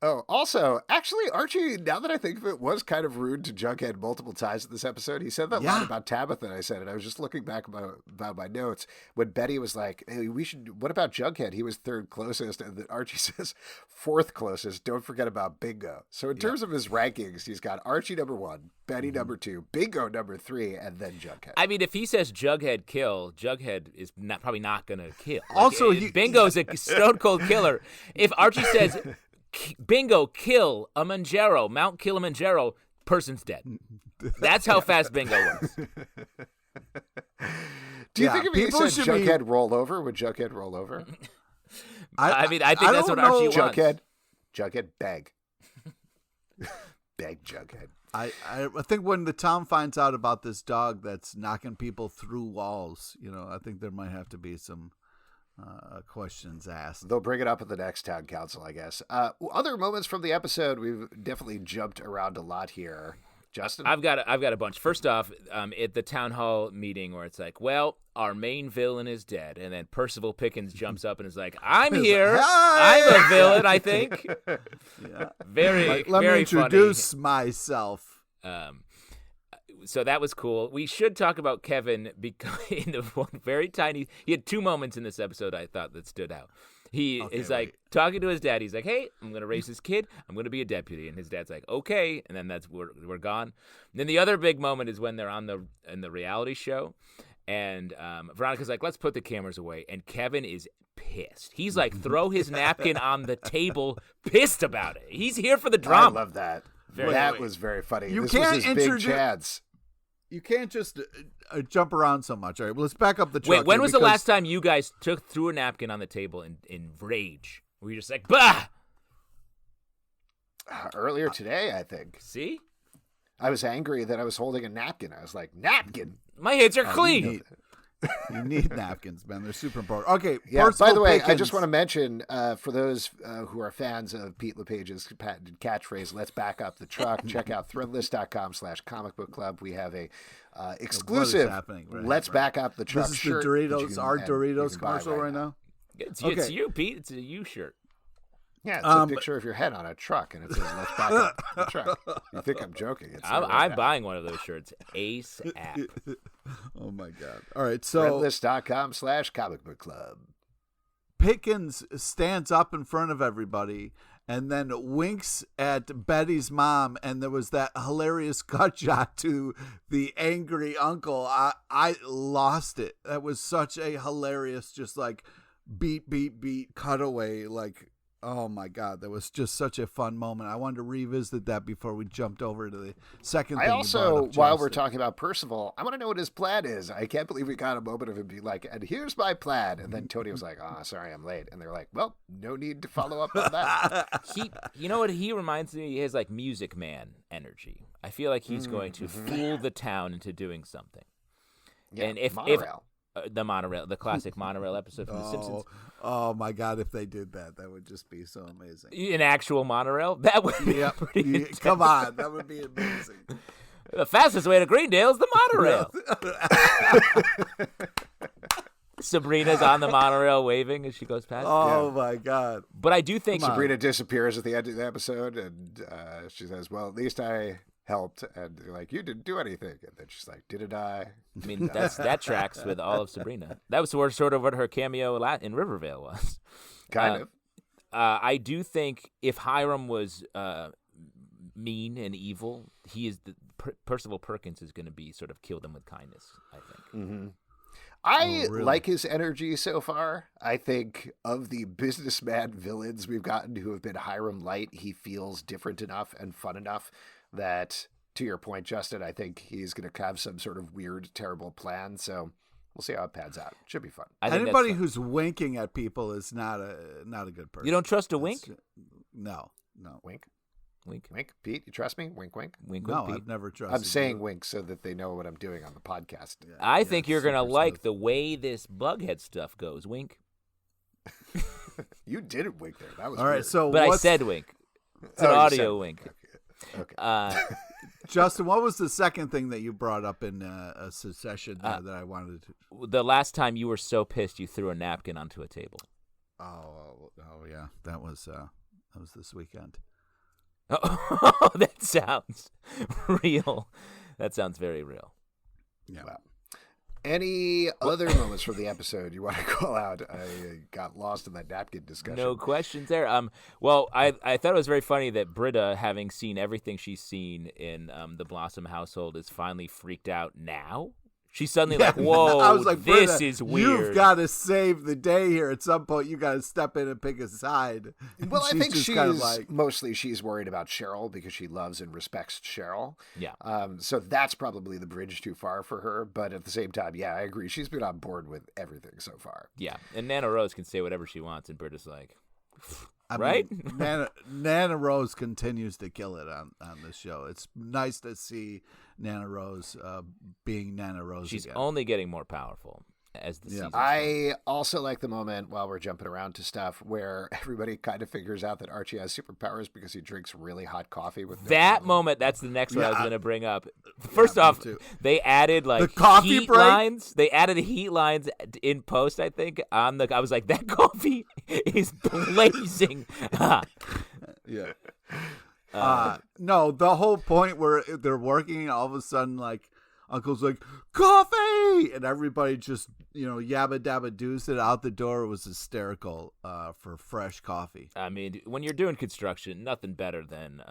Oh, also, actually, Archie, now that I think of it, was kind of rude to Jughead multiple times in this episode. He said that line about Tabitha, and I said it. I was just looking back about my notes when Betty was like, "Hey, what about Jughead? He was third closest." And then Archie says, fourth closest. Don't forget about Bingo. So in terms of his rankings, he's got Archie number 1, Betty number 2, Bingo number 3, and then Jughead. I mean, if he says Jughead kill, Jughead is probably not going to kill. Like, Also, Bingo's a stone cold killer. If Archie says Bingo kill a Manjaro, Mount Kilimanjaro, person's dead. That's how fast Bingo works. Do you think if he people said should be- Jughead roll over, would Jughead roll over? I mean, I think that's what don't know. Archie wants. Jughead, beg. Beg Jughead. I think when the town finds out about this dog that's knocking people through walls, I think there might have to be some questions asked. They'll bring it up at the next town council, I guess. Other moments from the episode, we've definitely jumped around a lot here. Justin? I've got a bunch. First off, at the town hall meeting where it's like, well, our main villain is dead. And then Percival Pickens jumps up and is like, I'm here. Like, I'm a villain, I think. Yeah. Very, Let very me introduce myself. funny. So that was cool. We should talk about Kevin because in the one very tiny, he had 2 moments in this episode I thought that stood out. He is like talking to his dad. He's like, "Hey, I'm gonna raise this kid. I'm gonna be a deputy." And his dad's like, "Okay." And then we're gone. And then the other big moment is when they're in the reality show, and Veronica's like, "Let's put the cameras away." And Kevin is pissed. He's like, throw his napkin on the table, pissed about it. He's here for the drama. I love that. Very that funny. was very funny. You This can't was his big introdu- chance. You can't just jump around so much. All right, well, let's back up the truck. Wait, when here was the because- last time you guys threw a napkin on the table in rage? Were you just like, bah? Earlier today, I think. See? I was angry that I was holding a napkin. I was like, napkin? My hands are clean. You need napkins, man. They're super important. Okay. Yeah, by Percival the way, I Pickens. just want to mention, for those who are fans of Pete LePage's patented catchphrase, let's back up the truck. Check out threadless.com/comic book club. We have a exclusive happening? Right, let's right. back up the truck This is shirt. the that you Doritos, can- our and you Doritos can buy commercial right now. It's Okay. you, Pete. It's a you shirt. Yeah, it's a picture of your head on a truck, and it says, let's back up the truck. You think I'm joking. It's I'm really bad. buying one of those shirts ASAP. Oh my God. All right. So Friendlist.com/comic book club. Pickens stands up in front of everybody and then winks at Betty's mom, and there was that hilarious cut shot to the angry uncle. I lost it. That was such a hilarious, just like beat cutaway. Like, oh my God, that was just such a fun moment. I wanted to revisit that before we jumped over to the second thing. I you also, brought up, while we're Justin. talking about Percival, I want to know what his plan is. I can't believe we got a moment of him being like, and here's my plan. And then Toni was like, oh, sorry, I'm late. And they're like, well, no need to follow up on that. You know what he reminds me? He has like Music Man energy. I feel like he's going to fool the town into doing something. Yeah, and if monorail. The monorail, the classic monorail episode from The Simpsons. Oh my God, if they did that, that would just be so amazing. An actual monorail? That would be pretty intense. Come on, that would be amazing. The fastest way to Greendale is the monorail. Sabrina's on the monorail waving as she goes past. Oh my God. But I do think Sabrina disappears at the end of the episode, and she says, well, at least I helped. And they're like, you didn't do anything. And then she's like, didn't I? I mean, that tracks with all of Sabrina. That was sort of what her cameo in Riverdale was. Kind of. I do think if Hiram was mean and evil, he is Percival Perkins is going to be sort of kill them with kindness, I think. Mm-hmm. I really? like his energy so far. I think of the businessman villains we've gotten who have been Hiram Light, he feels different enough and fun enough that, to your point, Justin, I think he's going to have some sort of weird, terrible plan. So we'll see how it pans out. Should be fun. Anybody who's winking at people is not a good person. You don't trust a wink? No. Wink. Wink. Wink. Pete, you trust me? Wink, wink. Wink, No, Pete. I've never trusted. I'm saying wink so that they know what I'm doing on the podcast. Yeah, I think you're going to super like smooth. the way this Bughead stuff goes. Wink. You didn't wink there. That was All right, weird. so But I what's- said wink. It's an Oh, you audio said- wink. Okay. Justin, what was the second thing that you brought up in a secession that I wanted to? The last time you were so pissed you threw a napkin onto a table. Oh yeah, that was this weekend. Oh, that sounds real. That sounds very real. Yeah. Wow. Any other moments from the episode you want to call out? I got lost in that napkin discussion. No questions there. Well, I thought it was very funny that Britta, having seen everything she's seen in the Blossom household, is finally freaked out now. She's suddenly like, "Whoa, I was like, this Britta, is weird." You've got to save the day here. At some point, you got to step in and pick a side. Well, I think just she's kind of like, mostly she's worried about Cheryl because she loves and respects Cheryl. Yeah. So that's probably the bridge too far for her. But at the same time, yeah, I agree. She's been on board with everything so far. Yeah, and Nana Rose can say whatever she wants, and Britta's like, I right? mean, Nana Rose continues to kill it on this show. It's nice to see Nana Rose being Nana Rose. She's again. only getting more powerful as the season. I also like the moment while we're jumping around to stuff where everybody kind of figures out that Archie has superpowers because he drinks really hot coffee with no That problem. moment, that's the next one I was Yeah, going to bring up. First me off, too. they added like The coffee heat break? lines. They added heat lines in post, I think. I was like, that coffee is blazing hot. Yeah. No, the whole point where they're working, all of a sudden, like, Uncle's like, coffee! And everybody just, yabba dabba doos it out the door. It was hysterical for fresh coffee. I mean, when you're doing construction, nothing better than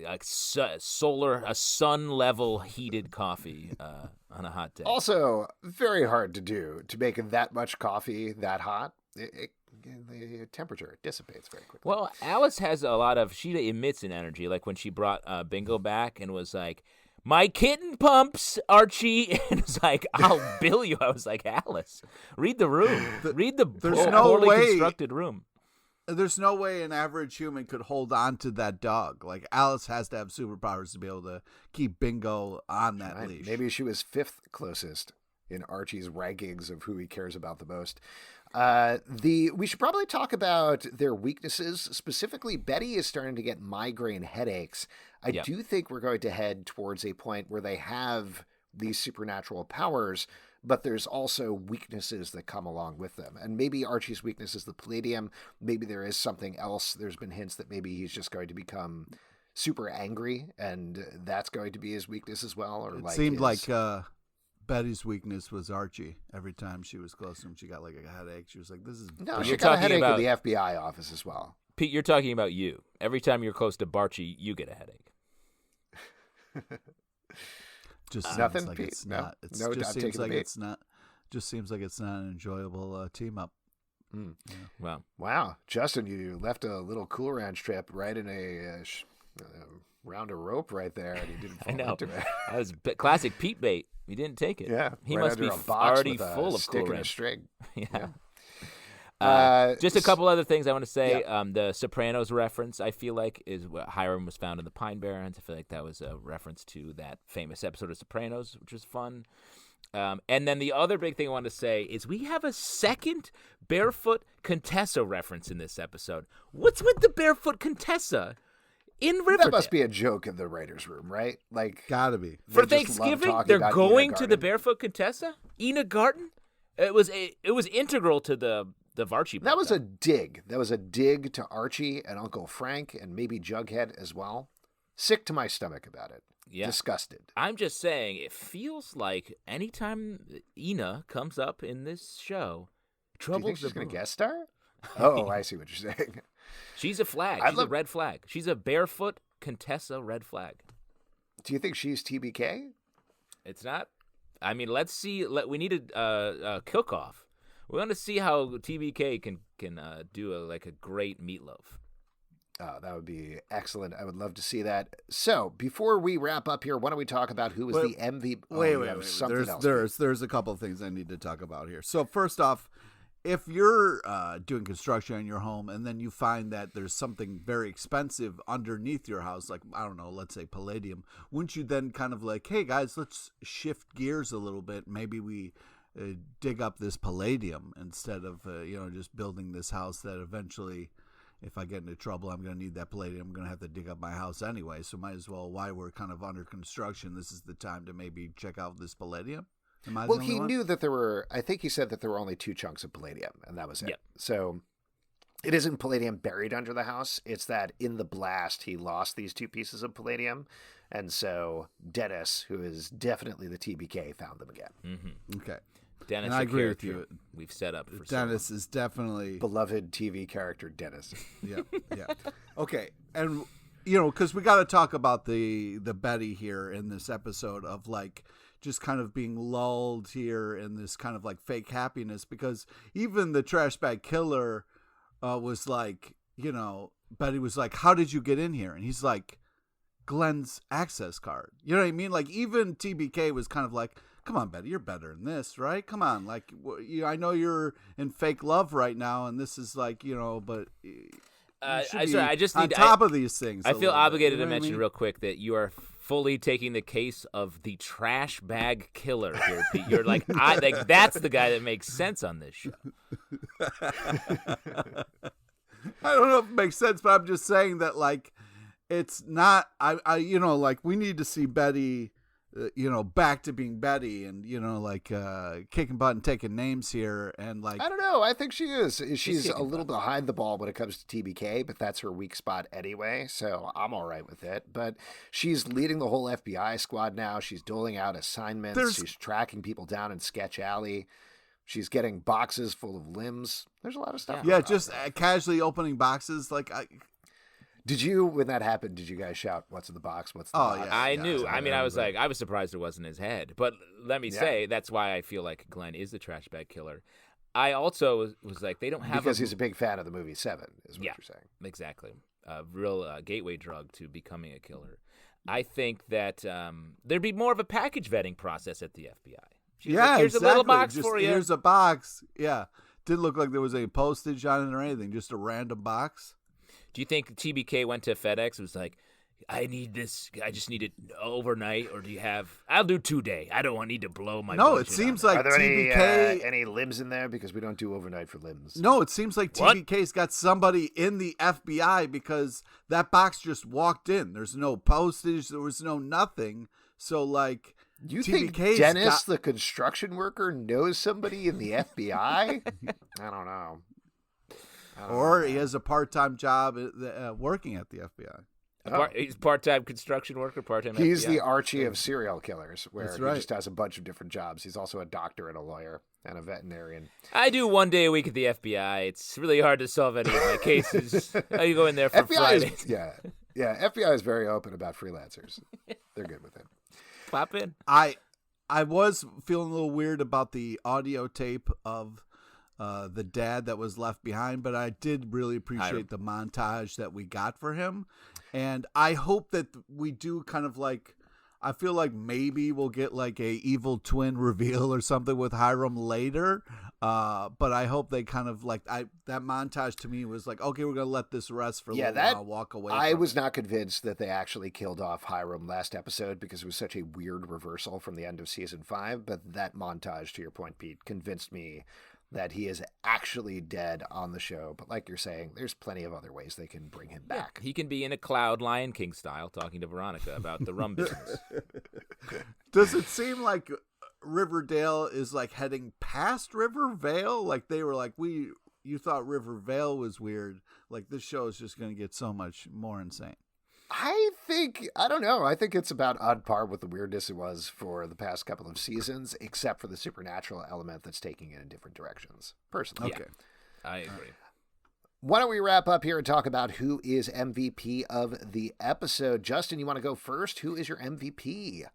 like sun level heated coffee on a hot day. Also, very hard to do to make that much coffee that hot. The temperature dissipates very quickly. Well, Alice has she emits an energy, like when she brought Bingo back and was like, my kitten pumps, Archie. And it's like, I'll bill you. I was like, Alice, read the room. Read the poorly constructed room. There's no way an average human could hold on to that dog. Like, Alice has to have superpowers to be able to keep Bingo on that leash. Maybe she was fifth closest in Archie's rankings of who he cares about the most. We should probably talk about their weaknesses. Specifically, Betty is starting to get migraine headaches. I do think we're going to head towards a point where they have these supernatural powers, but there's also weaknesses that come along with them. And maybe Archie's weakness is the palladium. Maybe there is something else. There's been hints that maybe he's just going to become super angry, and that's going to be his weakness as well. Or It like seemed his... like Betty's weakness was Archie. Every time she was close to him, she got like a headache. She was like, "This is." No, But she you're got a talking headache about- at the FBI office as well. Pete, you're talking about you. Every time you're close to Barchi, you get a headache. Just seems Nothing, like Pete? it's No? not. It No, just I'm seems taking the like bait. it's not. Just seems like it's not an enjoyable team up. Mm. Well, Wow, Justin, you left a little Cool Ranch trip right in a round of rope right there, and you didn't fall I know. into it. that was classic Pete bait. We didn't take it. Yeah, He right must be under a box already with a full of stick Cool and a Ranch. string. Yeah. Yeah. Just a couple other things I want to say. The Sopranos reference, I feel like, is what Hiram was found in the Pine Barrens. I feel like that was a reference to that famous episode of Sopranos, which was fun. And then the other big thing I want to say is we have a second Barefoot Contessa reference in this episode. What's with the Barefoot Contessa in Riverdale? That must be a joke in the writers' room, right? Like, Gotta be. For they just love Thanksgiving, talking they're about going Ina to the Garten. Barefoot Contessa? Ina Garten? It was integral to the Varchi. That was a dig. That was a dig to Archie and Uncle Frank and maybe Jughead as well. Sick to my stomach about it. Yeah. Disgusted. I'm just saying, it feels like anytime Ina comes up in this show, Do you think trouble's she's going to brewing. guest star? Oh, I see what you're saying. She's a flag. I'd She's love- a red flag. She's a Barefoot Contessa red flag. Do you think she's TBK? It's not. I mean, let's see. We need a cook-off. We want to see how TBK can do a great meatloaf. Oh, that would be excellent. I would love to see that. So, before we wrap up here, why don't we talk about who was Wait, the MVP? Wait. Something else. There's a couple of things I need to talk about here. So first off, if you're doing construction in your home and then you find that there's something very expensive underneath your house, like, I don't know, let's say palladium, wouldn't you then kind of like, hey guys, let's shift gears a little bit. Maybe we dig up this palladium instead of just building this house that eventually, if I get into trouble, I'm going to need that palladium. I'm going to have to dig up my house anyway. So might as well, while we're kind of under construction, this is the time to maybe check out this palladium. Am I the Well, only he one? knew that there were, I think he said that there were only 2 chunks of palladium, and that was it. Yep. So it isn't palladium buried under the house. It's that in the blast, he lost these 2 pieces of palladium. And so Dennis, who is definitely the TBK, found them again. Mm-hmm. Okay. Dennis, And I a agree with character you. We've set up for Dennis is definitely Beloved TV character Dennis. yeah. Okay, and because we got to talk about the Betty here in this episode of like just kind of being lulled here in this kind of like fake happiness, because even the trash bag killer was like, Betty was like, "How did you get in here?" And he's like, "Glenn's access card." You know what I mean? Like even TBK was kind of like, "Come on, Betty, you're better than this, right? Come on, like I know you're in fake love right now, and this is like but." I just on need top of these things. I a feel little bit, obligated you know to what I mention mean? real quick that you are fully taking the case of the trash bag killer here, Pete. You're like, that's the guy that makes sense on this show. I don't know if it makes sense, but I'm just saying that like it's not. Like we need to see Betty. Back to being Betty and, kicking butt and taking names here. And like, I don't know. I think she is. She's a little behind the ball when it comes to TBK, but that's her weak spot anyway. So I'm all right with it. But she's leading the whole FBI squad now. She's doling out assignments. She's tracking people down in Sketch Alley. She's getting boxes full of limbs. There's a lot of stuff. yeah, just casually opening boxes. Like, Did you, when that happened, did you guys shout, "What's in the box? What's in the box?" yeah. I knew. I mean, I was surprised it wasn't his head. But let me Yeah. say, that's why I feel like Glenn is the trash bag killer. I also was like, they don't have Because he's a big fan of the movie Seven, is what Yeah. you're saying. Exactly. A real gateway drug to becoming a killer. I think that there'd be more of a package vetting process at the FBI. She's yeah, like, here's exactly. a little box Just, for you. Here's a box. Yeah. Didn't look like there was any postage on it or anything. Just a random box. Do you think TBK went to FedEx and was like, I need this, I just need it overnight, or do you have, I'll do 2-day. I don't need to blow my No, budget it seems on like Are there TBK. any limbs in there? Because we don't do overnight for limbs. No, it seems like What? TBK's got somebody in the FBI because that box just walked in. There's no postage. There was no nothing. So, like, You think TBK's Dennis, the construction worker, knows somebody in the FBI? I don't know. or he has a part-time job working at the FBI. He's part-time construction worker, part-time He's FBI. the Archie of serial killers, where That's he right. just has a bunch of different jobs. He's also a doctor and a lawyer and a veterinarian. I do 1 day a week at the FBI. It's really hard to solve any of my cases. You go in there for FBI Fridays. FBI is very open about freelancers. They're good with it. Pop in. I was feeling a little weird about the audio tape of the dad that was left behind, but I did really appreciate the montage that we got for him. And I hope that we do kind of like, I feel like maybe we'll get like a evil twin reveal or something with Hiram later. But I hope they kind of like, that montage to me was like, okay, we're going to let this rest for a little while, walk away. I was not convinced that they actually killed off Hiram last episode because it was such a weird reversal from the end of season 5. But that montage, to your point, Pete, convinced me that he is actually dead on the show. But like you're saying, there's plenty of other ways they can bring him back. He can be in a cloud, Lion King style, talking to Veronica about the rum business. Does it seem like Riverdale is like heading past Rivervale? Like they were like, you thought Rivervale was weird. Like this show is just going to get so much more insane. I don't know. I think it's about on par with the weirdness it was for the past couple of seasons, except for the supernatural element that's taking it in different directions, personally. Okay. I agree. Why don't we wrap up here and talk about who is MVP of the episode? Justin, you want to go first? Who is your MVP?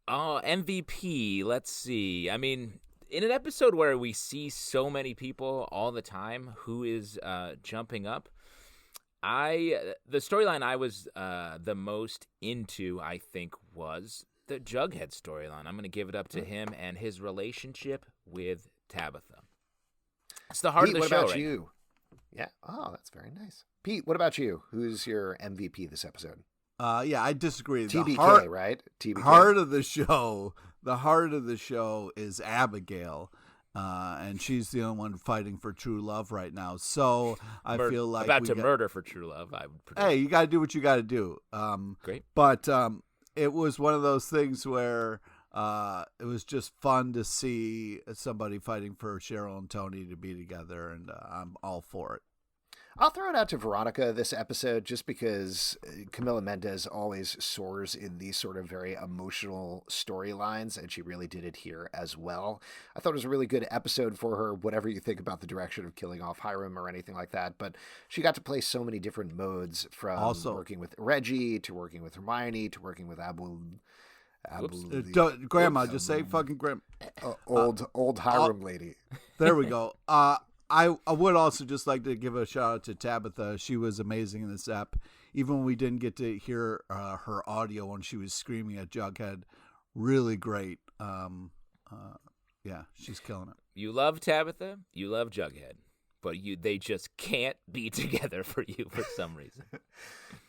Oh, MVP. Let's see. I mean, in an episode where we see so many people all the time who is jumping up, the storyline I was the most into, I think, was the Jughead storyline. I'm going to give it up to him and his relationship with Tabitha. It's the heart Pete, of the what show. about right you? Yeah. Oh, that's very nice. Pete, what about you? Who's your MVP this episode? Yeah, I disagree. TBK, right? TBK. Heart of the show. The heart of the show is Abigail. And she's the only one fighting for true love right now. So I feel like about to murder for true love. I would predict. Hey, you got to do what you got to do. Great. But it was one of those things where it was just fun to see somebody fighting for Cheryl and Toni to be together, and I'm all for it. I'll throw it out to Veronica this episode just because Camila Mendez always soars in these sort of very emotional storylines, and she really did it here as well. I thought it was a really good episode for her, whatever you think about the direction of killing off Hiram or anything like that, but she got to play so many different modes, from working with Reggie to working with Hermione to working with Grandma, just say fucking grandma. Old Hiram lady. There we go. I would also just like to give a shout out to Tabitha. She was amazing in this ep. Even when we didn't get to hear her audio when she was screaming at Jughead, really great. Yeah, she's killing it. You love Tabitha, you love Jughead, but they just can't be together for you for some reason.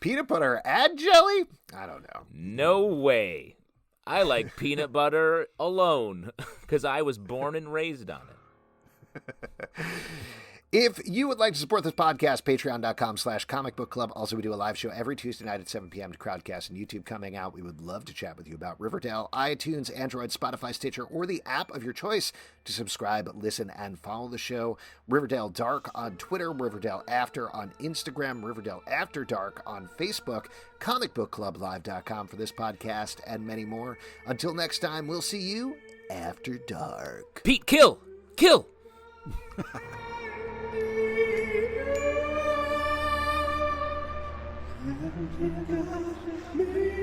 Peanut butter and jelly? I don't know. No way. I like peanut butter alone because I was born and raised on it. If you would like to support this podcast, patreon.com/comicbookclub. Also, we do a live show every Tuesday night at 7 p.m. to Crowdcast and YouTube coming out. We would love to chat with you about Riverdale, iTunes, Android, Spotify, Stitcher, or the app of your choice to subscribe, listen, and follow the show. Riverdale Dark on Twitter, Riverdale After on Instagram, Riverdale After Dark on Facebook, comicbookclublive.com for this podcast, and many more. Until next time, we'll see you after dark. Pete, kill! Kill! You got me